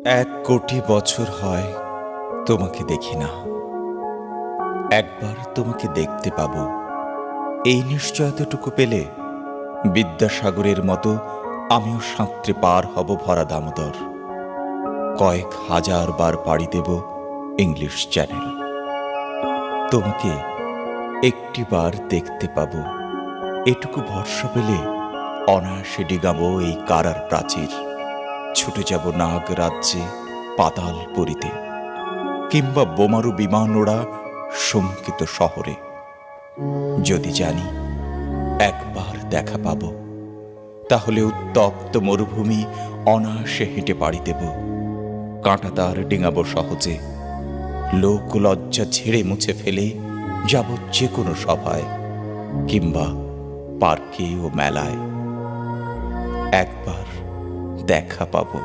1 কোটি বছর হয় তোমাকে দেখি না। একবার তোমাকে দেখতে পাবো, এই নিশ্চয়তাটুকু পেলে বিদ্যাসাগরের মতো আমিও সাঁতরে পার হব ভরা দামোদর। কয়েক হাজার বার পাড়ি দেব ইংলিশ চ্যানেল। তোমাকে একটিবার দেখতে পাবো, এটুকু ভরসা পেলে অনায়াসে ডিগাবো এই কারার প্রাচীর। ছুটে যাব নাগ রাজ্যে পাতাল পুরীতে, কিংবা বোমারু বিমান ওড়া শঙ্কিত শহরে। যদি জানি একবার দেখা পাব, তাহলে উত্তপ্ত মরুভূমি অনায়াসে হেঁটে পাড়ি দেব। কাঁটাতার ডিঙাবো সহজে, লোক লজ্জা ঝেড়ে মুছে ফেলে যাব যে কোনো সভায়, কিংবা পার্কে ও মেলায়। একবার দেখা পাবো।